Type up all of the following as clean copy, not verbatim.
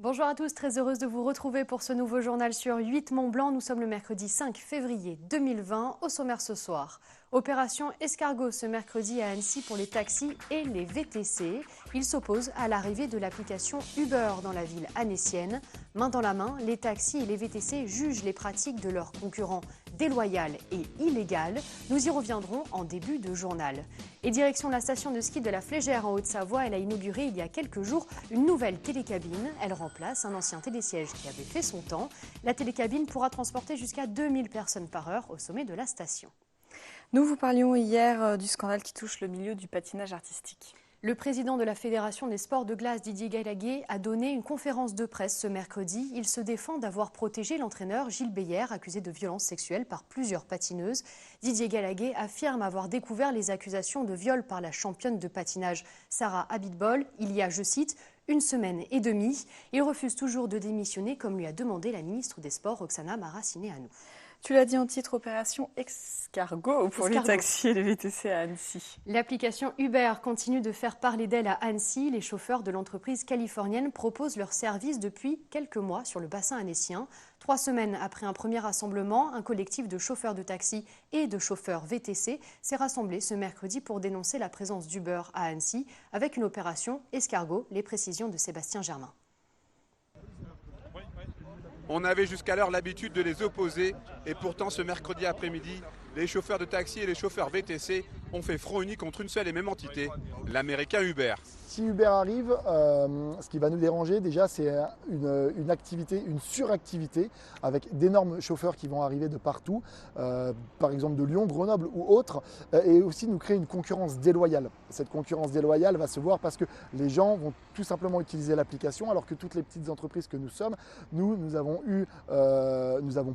Bonjour à tous, très heureuse de vous retrouver pour ce nouveau journal sur 8 Mont-Blanc. Nous sommes le mercredi 5 février 2020. Au sommaire ce soir, opération escargot ce mercredi à Annecy pour les taxis et les VTC. Ils s'opposent à l'arrivée de l'application Uber dans la ville annécienne. Main dans la main, les taxis et les VTC jugent les pratiques de leurs concurrents déloyales et illégales. Nous y reviendrons en début de journal. Et direction la station de ski de la Flégère en Haute-Savoie, elle a inauguré il y a quelques jours une nouvelle télécabine. Elle remplace un ancien télésiège qui avait fait son temps. La télécabine pourra transporter jusqu'à 2000 personnes par heure au sommet de la station. Nous vous parlions hier du scandale qui touche le milieu du patinage artistique. Le président de la Fédération des sports de glace, Didier Galaguet, a donné une conférence de presse ce mercredi. Il se défend d'avoir protégé l'entraîneur Gilles Beyer, accusé de violences sexuelles par plusieurs patineuses. Didier Galaguet affirme avoir découvert les accusations de viol par la championne de patinage Sarah Abitbol il y a, je cite, une semaine et demie. Il refuse toujours de démissionner, comme lui a demandé la ministre des Sports, Roxana Maracineanu. Tu l'as dit en titre, opération escargot pour les taxis et les VTC à Annecy. L'application Uber continue de faire parler d'elle à Annecy. Les chauffeurs de l'entreprise californienne proposent leurs services depuis quelques mois sur le bassin annécien. 3 semaines après un premier rassemblement, un collectif de chauffeurs de taxi et de chauffeurs VTC s'est rassemblé ce mercredi pour dénoncer la présence d'Uber à Annecy avec une opération escargot. Les précisions de Sébastien Germain. On avait jusqu'alors l'habitude de les opposer et pourtant ce mercredi après-midi, les chauffeurs de taxi et les chauffeurs VTC ont fait front uni contre une seule et même entité, l'américain Uber. Si Uber arrive, ce qui va nous déranger déjà, c'est une activité, une suractivité avec d'énormes chauffeurs qui vont arriver de partout, par exemple de Lyon, Grenoble ou autres, et aussi nous créer une concurrence déloyale. Cette concurrence déloyale va se voir parce que les gens vont tout simplement utiliser l'application, alors que toutes les petites entreprises que nous sommes, nous avons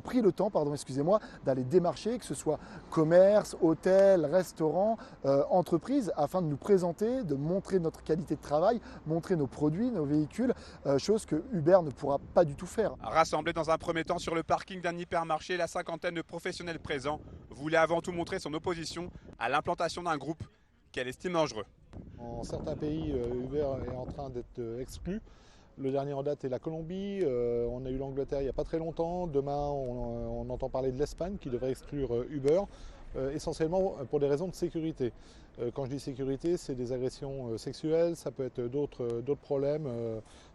pris le temps, d'aller démarcher, que ce soit commerce, hôtel, restaurant, entreprise, afin de nous présenter, de montrer notre qualité de travail, montrer nos produits, nos véhicules, chose que Uber ne pourra pas du tout faire. Rassemblés dans un premier temps sur le parking d'un hypermarché, la cinquantaine de professionnels présents voulaient avant tout montrer son opposition à l'implantation d'un groupe qu'elle estime dangereux. En certains pays, Uber est en train d'être exclu. Le dernier en date est la Colombie, on a eu l'Angleterre il n'y a pas très longtemps. Demain, on entend parler de l'Espagne qui devrait exclure Uber, essentiellement pour des raisons de sécurité. Quand je dis sécurité, c'est des agressions sexuelles, ça peut être d'autres problèmes,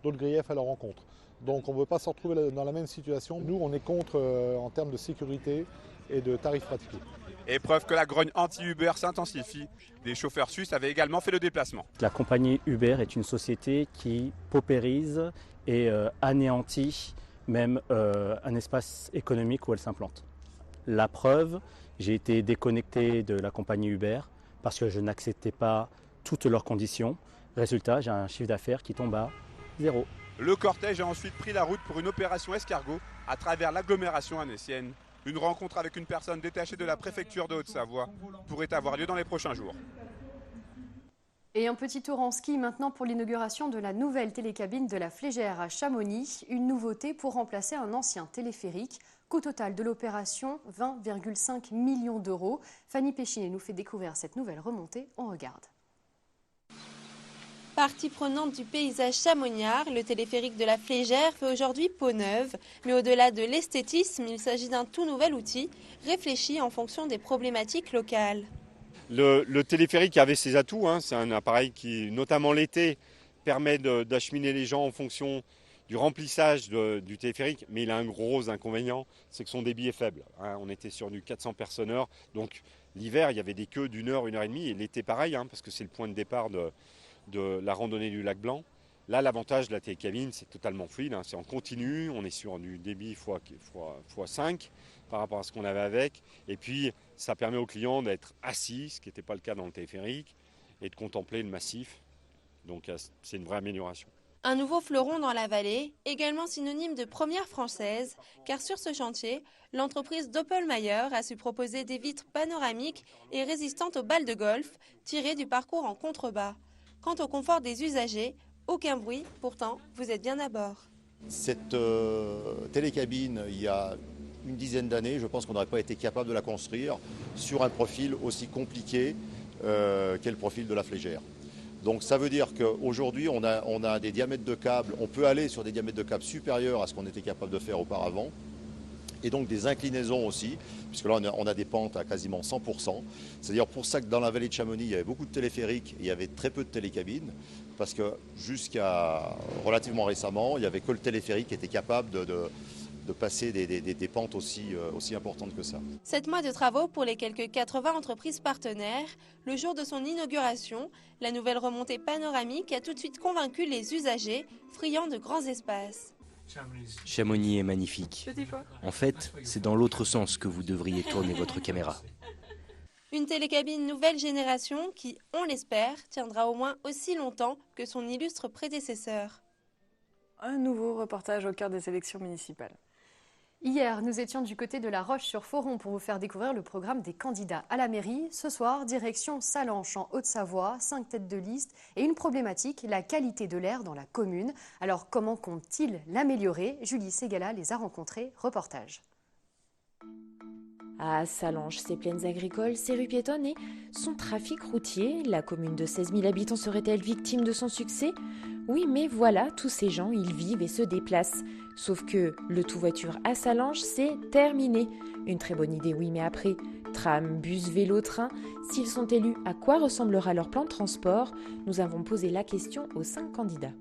d'autres griefs à leur encontre. Donc on ne veut pas se retrouver dans la même situation. Nous, on est contre en termes de sécurité et de tarifs pratiqués. Et preuve que la grogne anti-Uber s'intensifie, des chauffeurs suisses avaient également fait le déplacement. La compagnie Uber est une société qui paupérise et anéantit même un espace économique où elle s'implante. La preuve, j'ai été déconnecté de la compagnie Uber parce que je n'acceptais pas toutes leurs conditions. Résultat, j'ai un chiffre d'affaires qui tombe à 0. Le cortège a ensuite pris la route pour une opération escargot à travers l'agglomération annécienne. Une rencontre avec une personne détachée de la préfecture de Haute-Savoie pourrait avoir lieu dans les prochains jours. Et un petit tour en ski maintenant pour l'inauguration de la nouvelle télécabine de la Flégère à Chamonix. Une nouveauté pour remplacer un ancien téléphérique. Coût total de l'opération, 20,5 millions d'euros. Fanny Péchinet nous fait découvrir cette nouvelle remontée. On regarde. Partie prenante du paysage chamonniard, le téléphérique de la Flégère fait aujourd'hui peau neuve. Mais au-delà de l'esthétisme, il s'agit d'un tout nouvel outil, réfléchi en fonction des problématiques locales. Le téléphérique avait ses atouts, c'est un appareil qui, notamment l'été, permet d'acheminer les gens en fonction du remplissage du téléphérique, mais il a un gros inconvénient, c'est que son débit est faible. On était sur du 400 personnes heure, donc l'hiver, il y avait des queues d'1 heure, 1h30, et l'été pareil, parce que c'est le point de départ de la randonnée du lac Blanc. Là, l'avantage de la télécabine, c'est totalement fluide, c'est en continu, on est sur du débit x5 par rapport à ce qu'on avait avec, et puis ça permet aux clients d'être assis, ce qui n'était pas le cas dans le téléphérique, et de contempler le massif, donc c'est une vraie amélioration. Un nouveau fleuron dans la vallée, également synonyme de première française, car sur ce chantier, l'entreprise Doppelmayr a su proposer des vitres panoramiques et résistantes aux balles de golf, tirées du parcours en contrebas. Quant au confort des usagers, aucun bruit, pourtant vous êtes bien à bord. Cette télécabine, il y a une dizaine d'années, je pense qu'on n'aurait pas été capable de la construire sur un profil aussi compliqué qu'est le profil de la Flégère. Donc ça veut dire qu'aujourd'hui, on a des diamètres de câbles, on peut aller sur des diamètres de câbles supérieurs à ce qu'on était capable de faire auparavant. Et donc des inclinaisons aussi, puisque là on a des pentes à quasiment 100%. C'est-à-dire pour ça que dans la vallée de Chamonix, il y avait beaucoup de téléphériques et il y avait très peu de télécabines, parce que jusqu'à relativement récemment, il n'y avait que le téléphérique qui était capable de passer des pentes aussi importantes que ça. 7 mois de travaux pour les quelques 80 entreprises partenaires. Le jour de son inauguration, la nouvelle remontée panoramique a tout de suite convaincu les usagers, friands de grands espaces. Chamonix est magnifique. En fait, c'est dans l'autre sens que vous devriez tourner votre caméra. Une télécabine nouvelle génération qui, on l'espère, tiendra au moins aussi longtemps que son illustre prédécesseur. Un nouveau reportage au cœur des élections municipales. Hier, nous étions du côté de La Roche-sur-Foron pour vous faire découvrir le programme des candidats à la mairie. Ce soir, direction Sallanches en Haute-Savoie, 5 têtes de liste et une problématique, la qualité de l'air dans la commune. Alors comment comptent-ils l'améliorer? Julie Ségala les a rencontrés. Reportage. À Sallanches, ses plaines agricoles, ses rues piétonnes et son trafic routier, la commune de 16 000 habitants serait-elle victime de son succès? Oui, mais voilà, tous ces gens, ils vivent et se déplacent. Sauf que le tout-voiture à Sallanches, c'est terminé. Une très bonne idée, oui, mais après, tram, bus, vélo, train, s'ils sont élus, à quoi ressemblera leur plan de transport? Nous avons posé la question aux 5 candidats.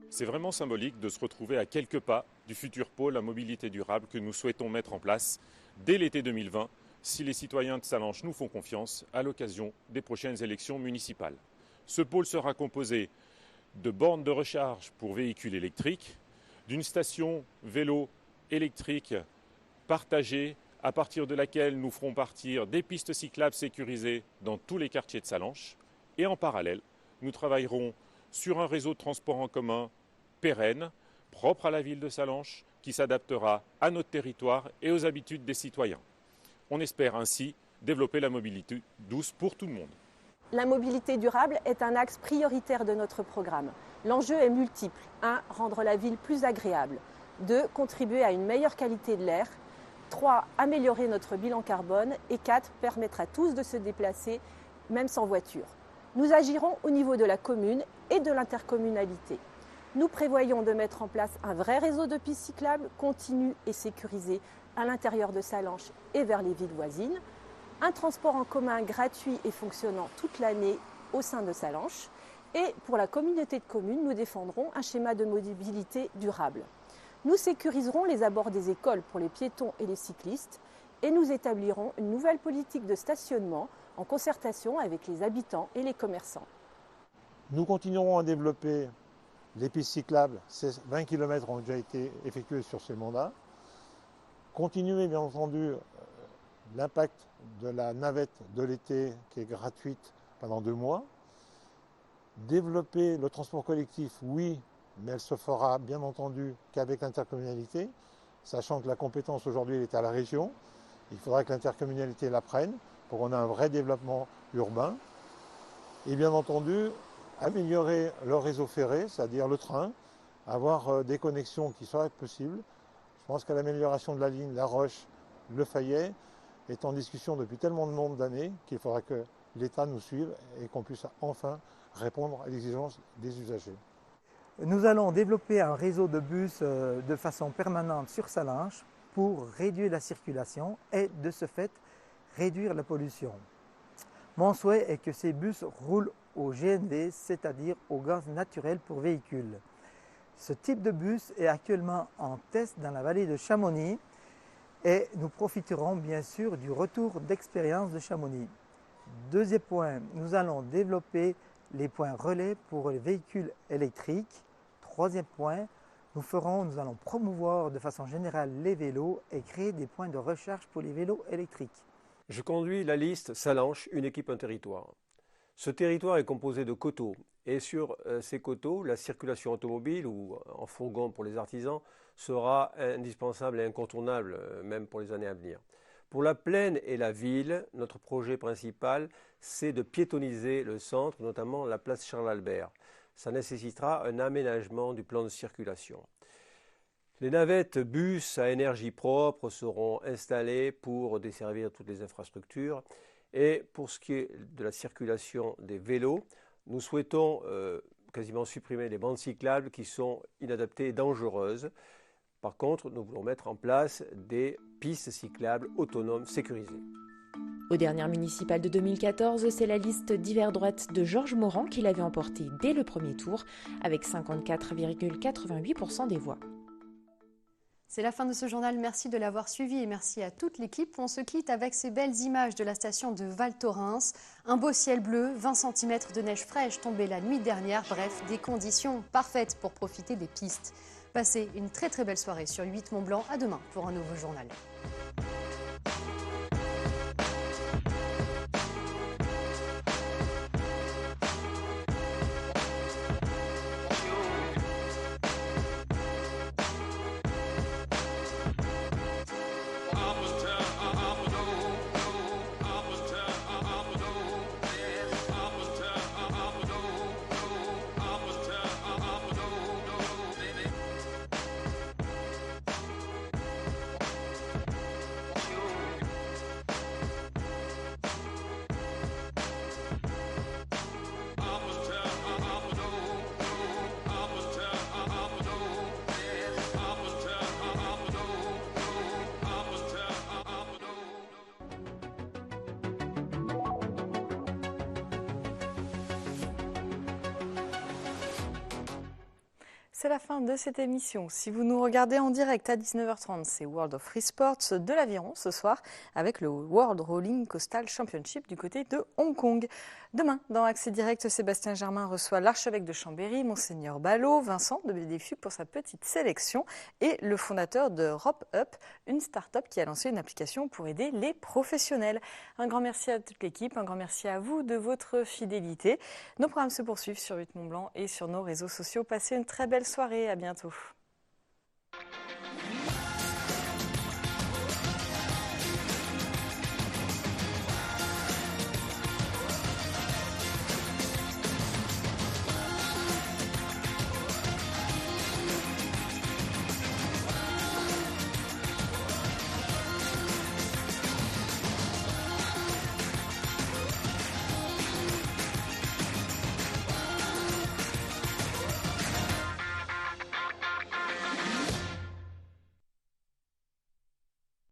C'est vraiment symbolique de se retrouver à quelques pas du futur pôle à mobilité durable que nous souhaitons mettre en place dès l'été 2020, si les citoyens de Sallanches nous font confiance à l'occasion des prochaines élections municipales. Ce pôle sera composé de bornes de recharge pour véhicules électriques, d'une station vélo électrique partagée à partir de laquelle nous ferons partir des pistes cyclables sécurisées dans tous les quartiers de Sallanches. Et en parallèle, nous travaillerons sur un réseau de transport en commun pérenne, propre à la ville de Sallanches, qui s'adaptera à notre territoire et aux habitudes des citoyens. On espère ainsi développer la mobilité douce pour tout le monde. La mobilité durable est un axe prioritaire de notre programme. L'enjeu est multiple. 1. Rendre la ville plus agréable. 2. Contribuer à une meilleure qualité de l'air. 3. Améliorer notre bilan carbone. Et 4. Permettre à tous de se déplacer, même sans voiture. Nous agirons au niveau de la commune et de l'intercommunalité. Nous prévoyons de mettre en place un vrai réseau de pistes cyclables continu et sécurisé à l'intérieur de Sallanches et vers les villes voisines, un transport en commun gratuit et fonctionnant toute l'année au sein de Sallanches, et pour la communauté de communes, nous défendrons un schéma de mobilité durable. Nous sécuriserons les abords des écoles pour les piétons et les cyclistes et nous établirons une nouvelle politique de stationnement en concertation avec les habitants et les commerçants. Nous continuerons à développer les pistes cyclables. 20 km ont déjà été effectués sur ces mandats. Continuer bien entendu l'impact de la navette de l'été qui est gratuite pendant 2 mois. Développer le transport collectif, oui, mais elle se fera bien entendu qu'avec l'intercommunalité, sachant que la compétence aujourd'hui est à la région. Il faudra que l'intercommunalité la prenne pour qu'on ait un vrai développement urbain. Et bien entendu, améliorer le réseau ferré, c'est-à-dire le train, avoir des connexions qui seraient possibles. Je pense que l'amélioration de la ligne La Roche-Le Fayet est en discussion depuis tellement de nombre d'années qu'il faudra que l'État nous suive et qu'on puisse enfin répondre à l'exigence des usagers. Nous allons développer un réseau de bus de façon permanente sur Sallanches pour réduire la circulation et de ce fait réduire la pollution. Mon souhait est que ces bus roulent au GNV, c'est-à-dire au gaz naturel pour véhicules. Ce type de bus est actuellement en test dans la vallée de Chamonix et nous profiterons bien sûr du retour d'expérience de Chamonix. Deuxième point, nous allons développer les points relais pour les véhicules électriques. Troisième point, nous allons promouvoir de façon générale les vélos et créer des points de recharge pour les vélos électriques. Je conduis la liste Sallanches, une équipe, un territoire. Ce territoire est composé de coteaux et sur ces coteaux, la circulation automobile ou en fourgon pour les artisans sera indispensable et incontournable même pour les années à venir. Pour la plaine et la ville, notre projet principal, c'est de piétoniser le centre, notamment la place Charles-Albert. Ça nécessitera un aménagement du plan de circulation. Les navettes bus à énergie propre seront installées pour desservir toutes les infrastructures. Et pour ce qui est de la circulation des vélos, Nous souhaitons quasiment supprimer les bandes cyclables qui sont inadaptées et dangereuses. Par contre, nous voulons mettre en place des pistes cyclables autonomes sécurisées. Aux dernières municipales de 2014, c'est la liste d'hiver droite de Georges Morand qui l'avait emporté dès le premier tour, avec 54,88% des voix. C'est la fin de ce journal, merci de l'avoir suivi et merci à toute l'équipe. On se quitte avec ces belles images de la station de Val Thorens. Un beau ciel bleu, 20 cm de neige fraîche tombée la nuit dernière, bref, des conditions parfaites pour profiter des pistes. Passez une très belle soirée sur 8 Mont Blanc, à demain pour un nouveau journal. C'est la fin de cette émission. Si vous nous regardez en direct à 19h30, c'est World of Free Sports de l'Aviron ce soir avec le World Rolling Coastal Championship du côté de Hong Kong. Demain, dans Accès Direct, Sébastien Germain reçoit l'archevêque de Chambéry, Monseigneur Ballot, Vincent de BDFU pour sa petite sélection et le fondateur de Rope Up, une start-up qui a lancé une application pour aider les professionnels. Un grand merci à toute l'équipe, un grand merci à vous de votre fidélité. Nos programmes se poursuivent sur 8 Mont Blanc et sur nos réseaux sociaux. Passez une très belle soirée, à bientôt.